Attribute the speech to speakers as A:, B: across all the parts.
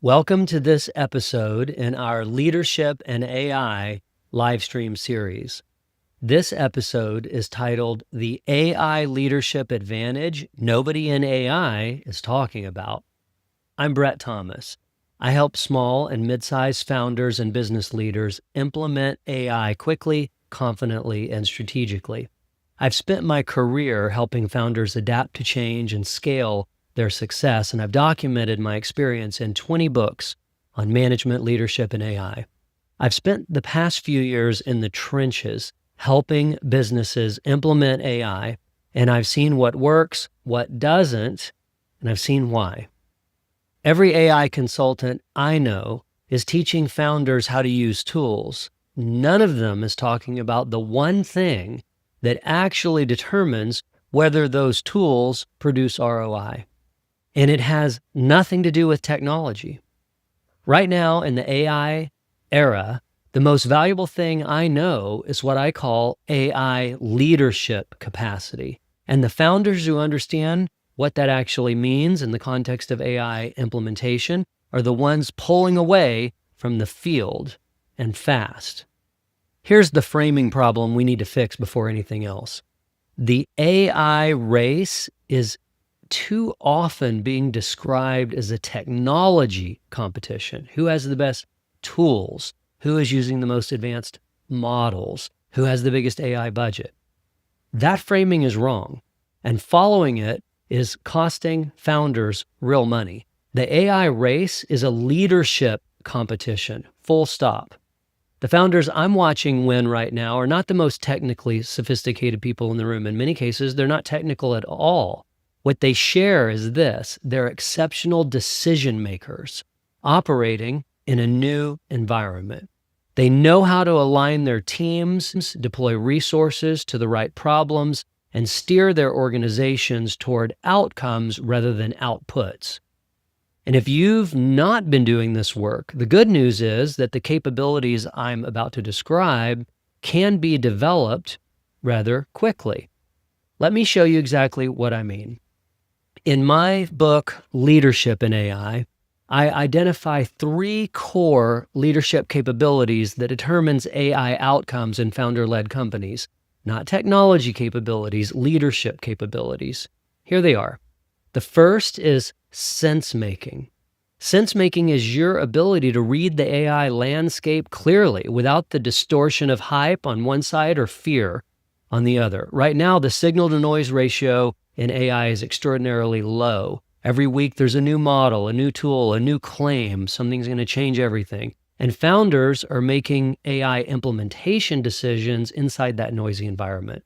A: Welcome to this episode in our Leadership and AI live stream series. This episode is titled The AI Leadership Advantage Nobody in AI is Talking About. I'm Brett Thomas. I help small and mid-sized founders and business leaders implement AI quickly, confidently, and strategically. I've spent my career helping founders adapt to change and scale their success, and I've documented my experience in 20 books on management, leadership, and AI. I've spent the past few years in the trenches helping businesses implement AI, and I've seen what works, what doesn't, and I've seen why. Every AI consultant I know is teaching founders how to use tools. None of them is talking about the one thing that actually determines whether those tools produce ROI. And it has nothing to do with technology. Right now in the AI era, the most valuable thing I know is what I call AI leadership capacity. And the founders who understand what that actually means in the context of AI implementation are the ones pulling away from the field and fast. Here's the framing problem we need to fix before anything else. The AI race is too often being described as a technology competition. Who has the best tools? Who is using the most advanced models? Who has the biggest AI budget? That framing is wrong, and following it is costing founders real money. The AI race is a leadership competition, full stop. The founders I'm watching win right now are not the most technically sophisticated people in the room. In many cases, they're not technical at all. What they share is this: they're exceptional decision makers operating in a new environment. They know how to align their teams, deploy resources to the right problems, and steer their organizations toward outcomes rather than outputs. And if you've not been doing this work, the good news is that the capabilities I'm about to describe can be developed rather quickly. Let me show you exactly what I mean. In my book, Leadership in AI, I identify 3 core leadership capabilities that determines AI outcomes in founder-led companies. Not technology capabilities, leadership capabilities. Here they are. The first is sense-making. Sense-making is your ability to read the AI landscape clearly without the distortion of hype on one side or fear on the other. Right now, the signal-to-noise ratio in AI is extraordinarily low. Every week there's a new model, a new tool, a new claim. Something's going to change everything. And founders are making AI implementation decisions inside that noisy environment.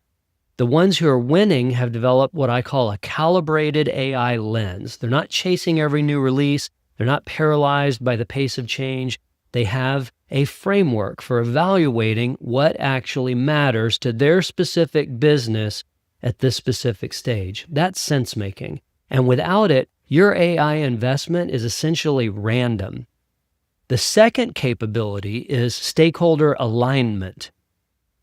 A: The ones who are winning have developed what I call a calibrated AI lens. They're not chasing every new release. They're not paralyzed by the pace of change. They have a framework for evaluating what actually matters to their specific business at this specific stage. That's sense making. And without it, your AI investment is essentially random. The second capability is stakeholder alignment.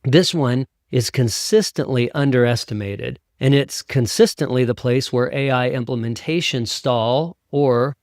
A: This one is consistently underestimated, and it's consistently the place where AI implementations stall or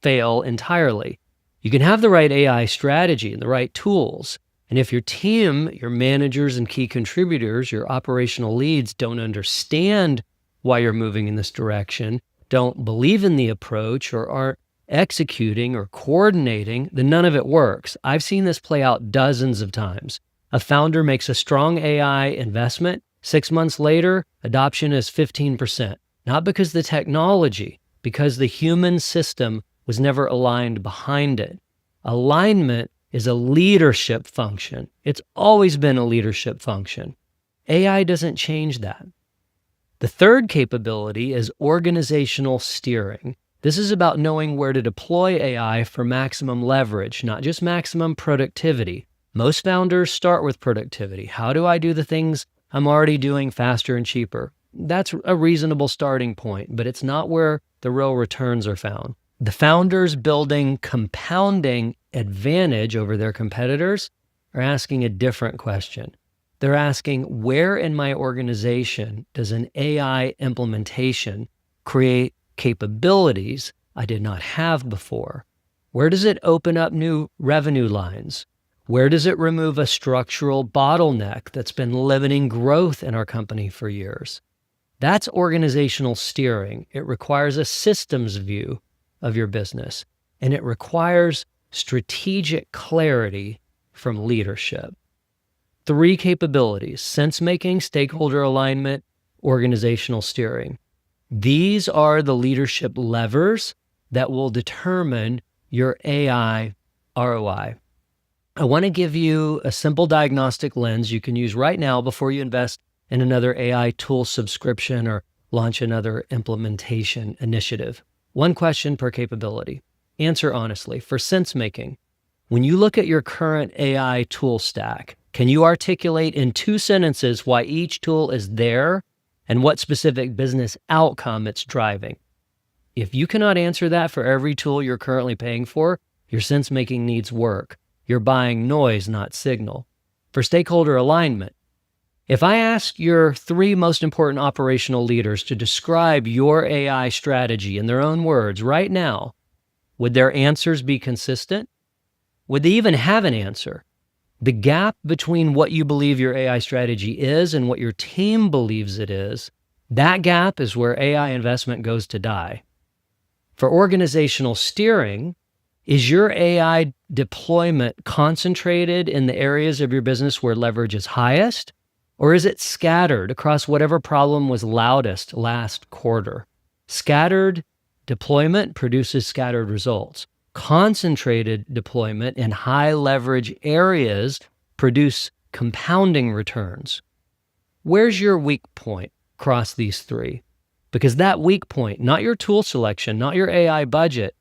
A: fail entirely. You can have the right AI strategy and the right tools, and if your team, your managers and key contributors, your operational leads don't understand why you're moving in this direction, don't believe in the approach, or aren't executing or coordinating, then none of it works. I've seen this play out dozens of times. A founder makes a strong AI investment. 6 months later, adoption is 15%. Not because the technology, because the human system was never aligned behind it. Alignment is a leadership function. It's always been a leadership function. AI doesn't change that. The third capability is organizational steering. This is about knowing where to deploy AI for maximum leverage, not just maximum productivity. Most founders start with productivity. How do I do the things I'm already doing faster and cheaper? That's a reasonable starting point, but it's not where the real returns are found. The founders building compounding advantage over their competitors are asking a different question. They're asking, where in my organization does an AI implementation create capabilities I did not have before? Where does it open up new revenue lines? Where does it remove a structural bottleneck that's been limiting growth in our company for years? That's organizational steering. It requires a systems view of your business, and it requires strategic clarity from leadership. 3 capabilities: sense-making, stakeholder alignment, organizational steering. These are the leadership levers that will determine your AI ROI. I want to give you a simple diagnostic lens you can use right now before you invest in another AI tool subscription or launch another implementation initiative. 1 question per capability. Answer honestly. For sense making, when you look at your current AI tool stack, can you articulate in 2 sentences why each tool is there and what specific business outcome it's driving? If you cannot answer that for every tool you're currently paying for, your sense making needs work. You're buying noise, not signal. For stakeholder alignment, if I ask your 3 most important operational leaders to describe your AI strategy in their own words right now, would their answers be consistent? Would they even have an answer? The gap between what you believe your AI strategy is and what your team believes it is, that gap is where AI investment goes to die. For organizational steering, is your AI deployment concentrated in the areas of your business where leverage is highest? Or is it scattered across whatever problem was loudest last quarter? Scattered deployment produces scattered results. Concentrated deployment in high leverage areas produce compounding returns. Where's your weak point across these 3? Because that weak point, not your tool selection, not your AI budget,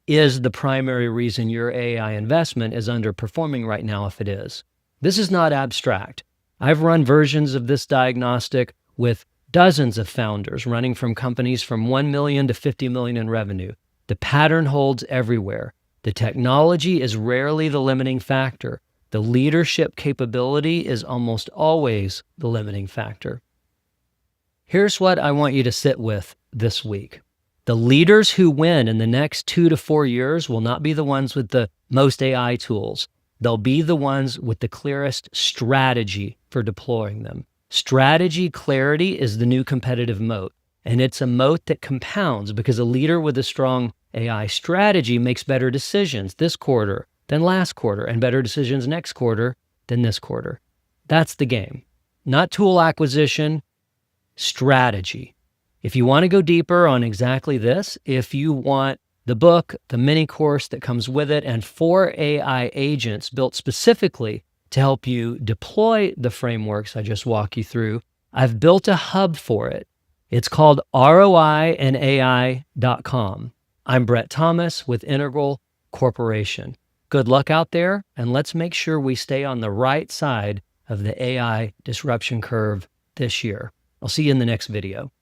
A: is the primary reason your AI investment is underperforming right now if it is. This is not abstract. I've run versions of this diagnostic with dozens of founders running from companies from 1 million to 50 million in revenue. The pattern holds everywhere. The technology is rarely the limiting factor. The leadership capability is almost always the limiting factor. Here's what I want you to sit with this week. The leaders who win in the next 2 to 4 years will not be the ones with the most AI tools. They'll be the ones with the clearest strategy for deploying them. Strategy clarity is the new competitive moat, and it's a moat that compounds because a leader with a strong AI strategy makes better decisions this quarter than last quarter and better decisions next quarter than this quarter. That's the game. Not tool acquisition, strategy. If you want to go deeper on exactly this, if you want the book, the mini course that comes with it, and 4 AI agents built specifically to help you deploy the frameworks I just walked you through, I've built a hub for it. It's called ROIandAI.com. I'm Brett Thomas with Integral Corporation. Good luck out there, and let's make sure we stay on the right side of the AI disruption curve this year. I'll see you in the next video.